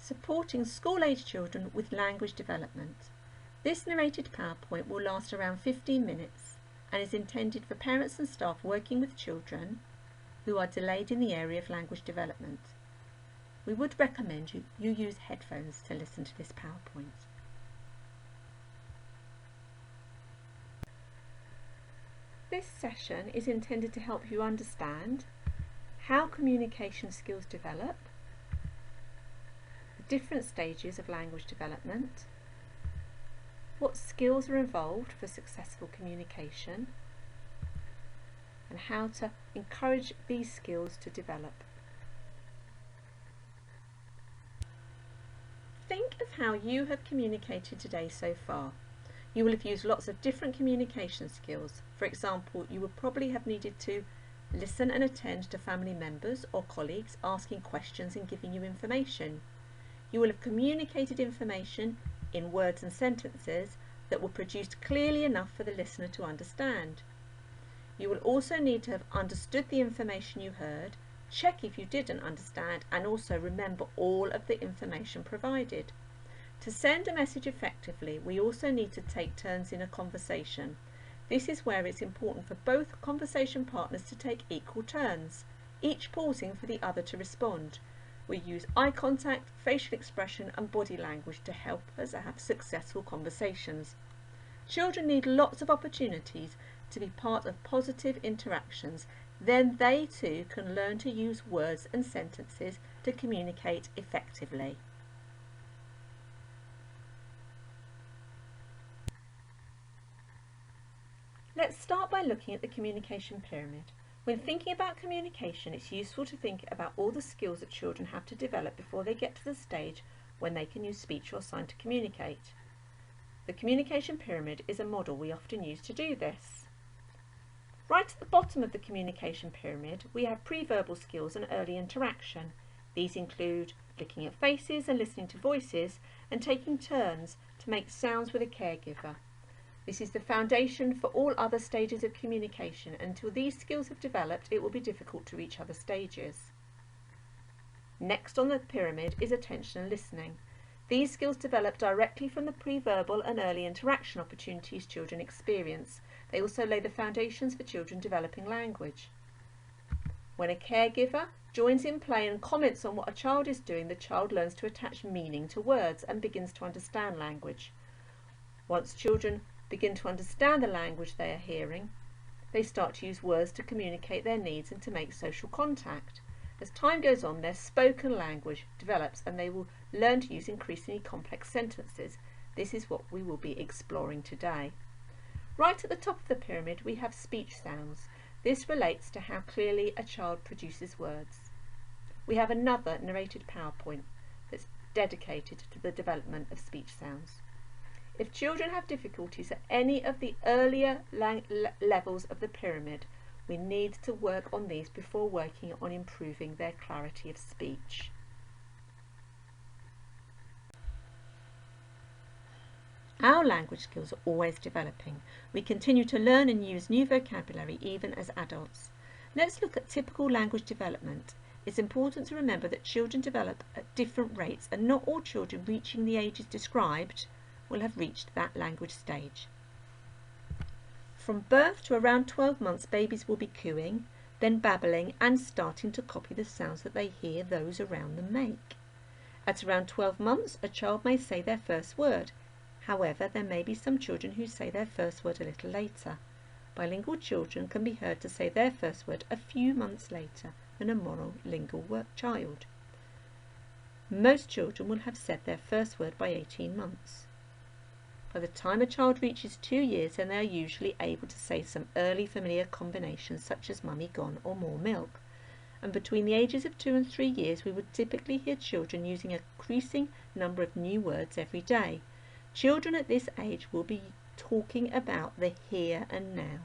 Supporting school-age children with language development. This narrated PowerPoint will last around 15 minutes and is intended for parents and staff working with children who are delayed in the area of language development. We would recommend you use headphones to listen to this PowerPoint. This session is intended to help you understand how communication skills develop, the different stages of language development, what skills are involved for successful communication, and how to encourage these skills to develop. Think of how you have communicated today so far. You will have used lots of different communication skills. For example, you will probably have needed to listen and attend to family members or colleagues asking questions and giving you information. You will have communicated information in words and sentences that were produced clearly enough for the listener to understand. You will also need to have understood the information you heard, check if you didn't understand, and also remember all of the information provided. To send a message effectively, we also need to take turns in a conversation. This is where it's important for both conversation partners to take equal turns, each pausing for the other to respond. We use eye contact, facial expression and body language to help us have successful conversations. Children need lots of opportunities to be part of positive interactions. Then they too can learn to use words and sentences to communicate effectively. Let's start by looking at the communication pyramid. When thinking about communication, it's useful to think about all the skills that children have to develop before they get to the stage when they can use speech or sign to communicate. The communication pyramid is a model we often use to do this. Right at the bottom of the communication pyramid, we have pre-verbal skills and early interaction. These include looking at faces and listening to voices and taking turns to make sounds with a caregiver. This is the foundation for all other stages of communication. Until these skills have developed, it will be difficult to reach other stages. Next on the pyramid is attention and listening. These skills develop directly from the pre-verbal and early interaction opportunities children experience. They also lay the foundations for children developing language. When a caregiver joins in play and comments on what a child is doing, the child learns to attach meaning to words and begins to understand language. Once children begin to understand the language they are hearing, they start to use words to communicate their needs and to make social contact. As time goes on, their spoken language develops and they will learn to use increasingly complex sentences. This is what we will be exploring today. Right at the top of the pyramid we have speech sounds. This relates to how clearly a child produces words. We have another narrated PowerPoint that's dedicated to the development of speech sounds. If children have difficulties at any of the earlier levels of the pyramid, we need to work on these before working on improving their clarity of speech. Our language skills are always developing. We continue to learn and use new vocabulary even as adults. Let's look at typical language development. It's important to remember that children develop at different rates and not all children reaching the ages described will have reached that language stage. From birth to around 12 months, babies will be cooing, then babbling and starting to copy the sounds that they hear those around them make. At around 12 months, a child may say their first word. However, there may be some children who say their first word a little later. Bilingual children can be heard to say their first word a few months later than a monolingual child. Most children will have said their first word by 18 months. By the time a child reaches 2 years, then they are usually able to say some early familiar combinations such as mummy gone or more milk. And between the ages of 2 and 3 years, we would typically hear children using an increasing number of new words every day. Children at this age will be talking about the here and now.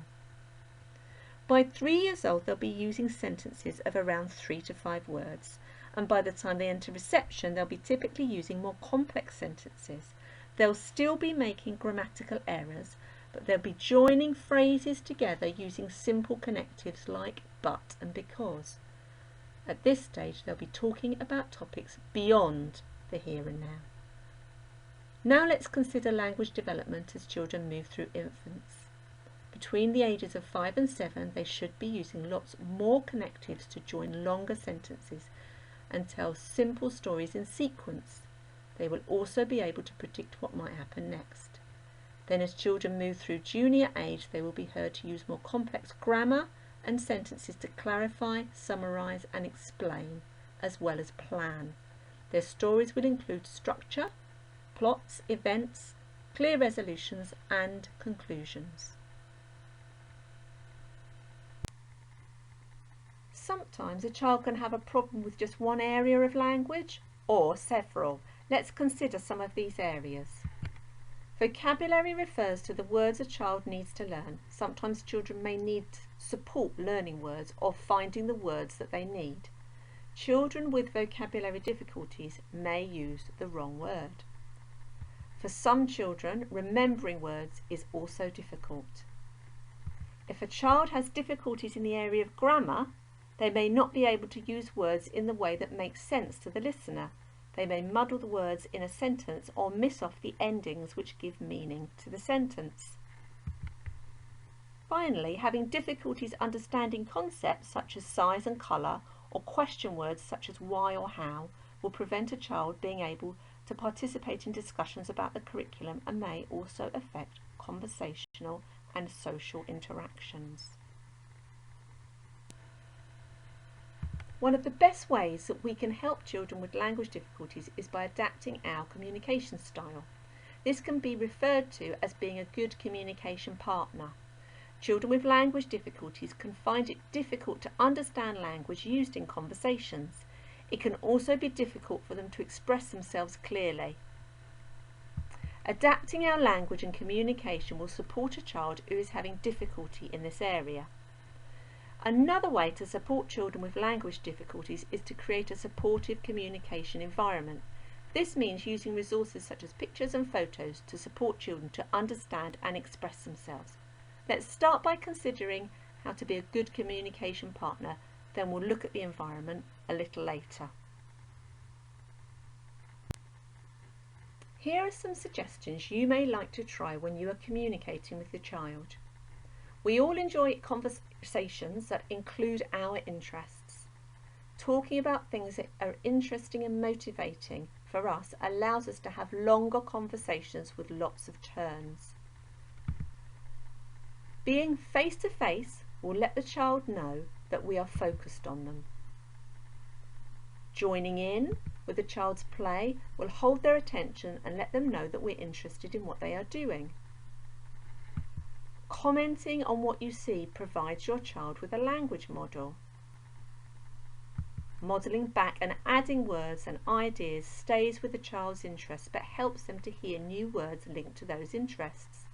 By 3 years old, they'll be using sentences of around 3 to 5 words. And by the time they enter reception, they'll be typically using more complex sentences. They'll still be making grammatical errors, but they'll be joining phrases together using simple connectives like but and because. At this stage, they'll be talking about topics beyond the here and now. Now let's consider language development as children move through infants. Between the ages of 5 and 7, they should be using lots more connectives to join longer sentences and tell simple stories in sequence. They will also be able to predict what might happen next. Then as children move through junior age, they will be heard to use more complex grammar and sentences to clarify, summarise and explain, as well as plan. Their stories will include structure, plots, events, clear resolutions and conclusions. Sometimes a child can have a problem with just one area of language or several. Let's consider some of these areas. Vocabulary refers to the words a child needs to learn. Sometimes children may need support learning words or finding the words that they need. Children with vocabulary difficulties may use the wrong word. For some children, remembering words is also difficult. If a child has difficulties in the area of grammar, they may not be able to use words in the way that makes sense to the listener. They may muddle the words in a sentence or miss off the endings which give meaning to the sentence. Finally, having difficulties understanding concepts such as size and colour or question words such as why or how will prevent a child being able to participate in discussions about the curriculum and may also affect conversational and social interactions. One of the best ways that we can help children with language difficulties is by adapting our communication style. This can be referred to as being a good communication partner. Children with language difficulties can find it difficult to understand language used in conversations. It can also be difficult for them to express themselves clearly. Adapting our language and communication will support a child who is having difficulty in this area. Another way to support children with language difficulties is to create a supportive communication environment. This means using resources such as pictures and photos to support children to understand and express themselves. Let's start by considering how to be a good communication partner, then we'll look at the environment a little later. Here are some suggestions you may like to try when you are communicating with your child. We all enjoy conversations that include our interests. Talking about things that are interesting and motivating for us allows us to have longer conversations with lots of turns. Being face to face will let the child know that we are focused on them. Joining in with the child's play will hold their attention and let them know that we're interested in what they are doing. Commenting on what you see provides your child with a language model. Modelling back and adding words and ideas stays with the child's interests but helps them to hear new words linked to those interests.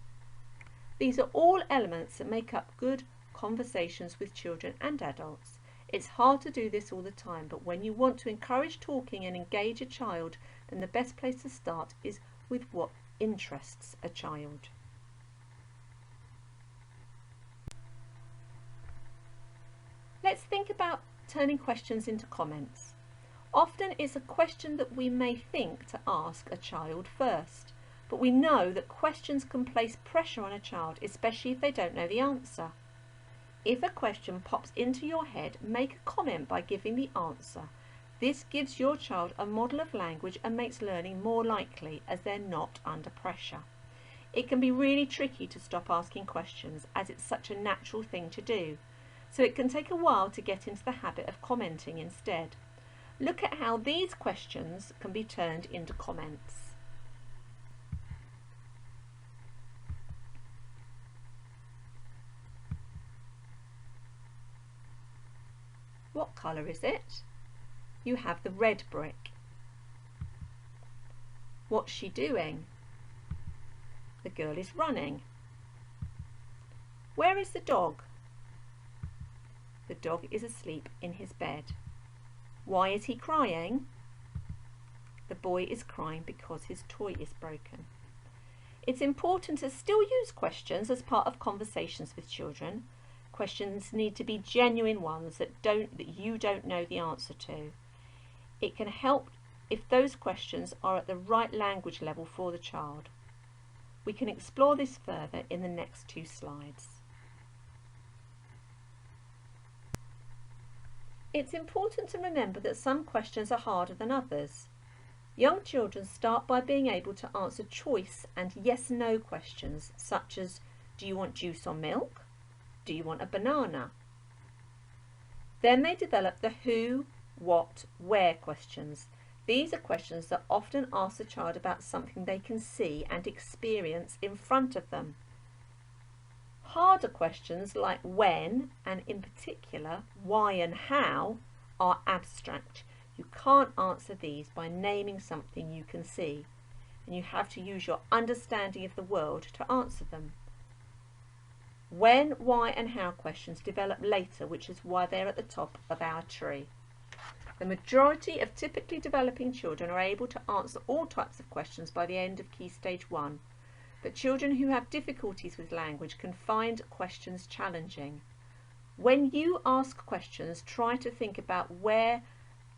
These are all elements that make up good conversations with children and adults. It's hard to do this all the time, but when you want to encourage talking and engage a child, then the best place to start is with what interests a child. Let's think about turning questions into comments. Often it's a question that we may think to ask a child first, but we know that questions can place pressure on a child, especially if they don't know the answer. If a question pops into your head, make a comment by giving the answer. This gives your child a model of language and makes learning more likely as they're not under pressure. It can be really tricky to stop asking questions as it's such a natural thing to do. So it can take a while to get into the habit of commenting instead. Look at how these questions can be turned into comments. What colour is it? You have the red brick. What's she doing? The girl is running. Where is the dog? The dog is asleep in his bed. Why is he crying? The boy is crying because his toy is broken. It's important to still use questions as part of conversations with children. Questions need to be genuine ones that you don't know the answer to. It can help if those questions are at the right language level for the child. We can explore this further in the next 2 slides. It's important to remember that some questions are harder than others. Young children start by being able to answer choice and yes/no questions, such as, do you want juice or milk? Do you want a banana? Then they develop the who, what, where questions. These are questions that often ask the child about something they can see and experience in front of them. Harder questions like when, and in particular why and how, are abstract. You can't answer these by naming something you can see, and you have to use your understanding of the world to answer them. When, why and how questions develop later, which is why they're at the top of our tree. The majority of typically developing children are able to answer all types of questions by the end of Key Stage 1, but children who have difficulties with language can find questions challenging. When you ask questions, try to think about where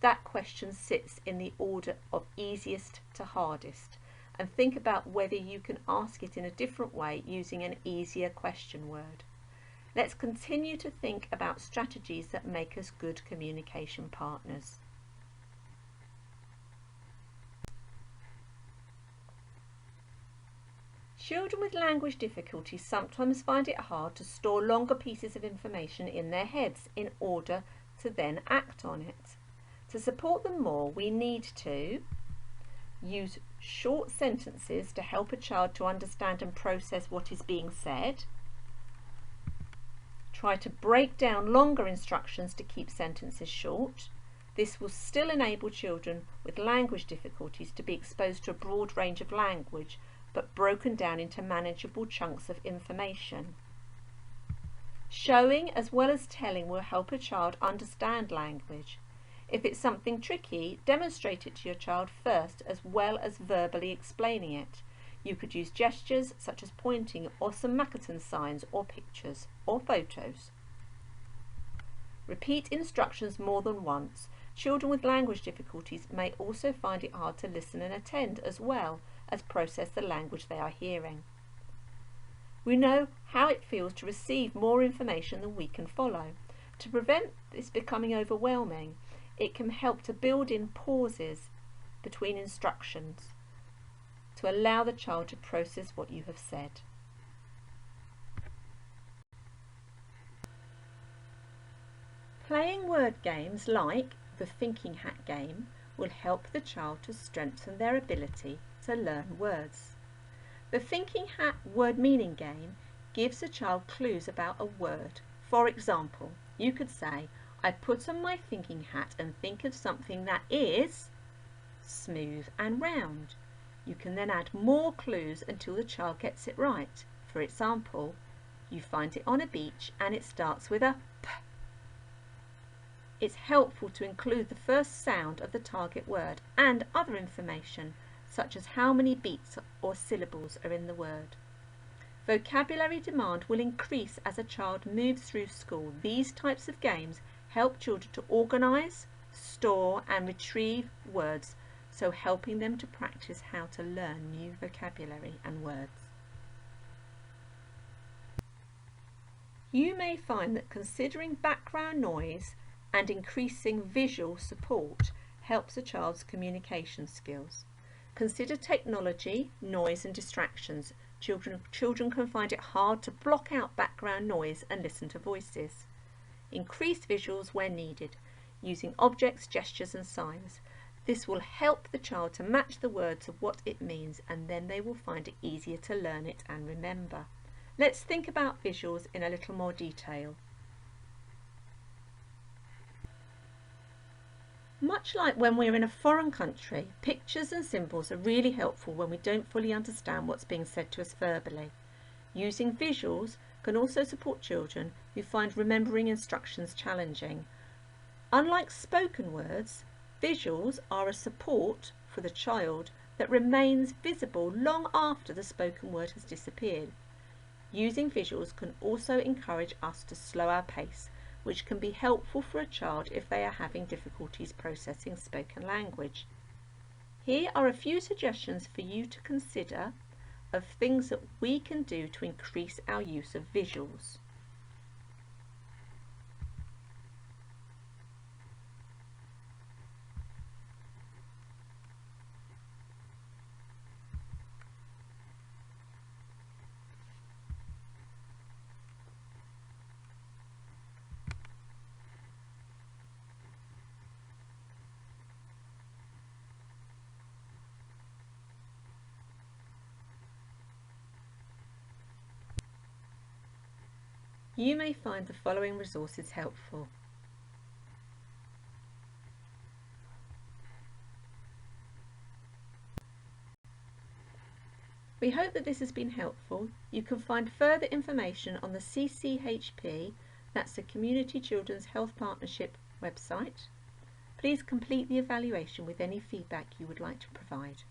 that question sits in the order of easiest to hardest, and think about whether you can ask it in a different way using an easier question word. Let's continue to think about strategies that make us good communication partners. Children with language difficulties sometimes find it hard to store longer pieces of information in their heads in order to then act on it. To support them more, we need to use short sentences to help a child to understand and process what is being said. Try to break down longer instructions to keep sentences short. This will still enable children with language difficulties to be exposed to a broad range of language, but broken down into manageable chunks of information. Showing as well as telling will help a child understand language. If it's something tricky, demonstrate it to your child first as well as verbally explaining it. You could use gestures such as pointing or some Makaton signs or pictures or photos. Repeat instructions more than once. Children with language difficulties may also find it hard to listen and attend as well as process the language they are hearing. We know how it feels to receive more information than we can follow. To prevent this becoming overwhelming, it can help to build in pauses between instructions to allow the child to process what you have said. Playing word games like the thinking hat game will help the child to strengthen their ability to learn words. The thinking hat word meaning game gives the child clues about a word. For example, you could say, I put on my thinking hat and think of something that is smooth and round. You can then add more clues until the child gets it right. For example, you find it on a beach and it starts with a P. It's helpful to include the first sound of the target word and other information, such as how many beats or syllables are in the word. Vocabulary demand will increase as a child moves through school. These types of games help children to organise, store and retrieve words, so helping them to practice how to learn new vocabulary and words. You may find that considering background noise and increasing visual support helps a child's communication skills. Consider technology, noise and distractions. Children can find it hard to block out background noise and listen to voices. Increase visuals where needed, using objects, gestures and signs. This will help the child to match the words of what it means, and then they will find it easier to learn it and remember. Let's think about visuals in a little more detail. Much like when we're in a foreign country, pictures and symbols are really helpful when we don't fully understand what's being said to us verbally. Using visuals can also support children who find remembering instructions challenging. Unlike spoken words, visuals are a support for the child that remains visible long after the spoken word has disappeared. Using visuals can also encourage us to slow our pace, which can be helpful for a child if they are having difficulties processing spoken language. Here are a few suggestions for you to consider of things that we can do to increase our use of visuals. You may find the following resources helpful. We hope that this has been helpful. You can find further information on the CCHP, that's the Community Children's Health Partnership website. Please complete the evaluation with any feedback you would like to provide.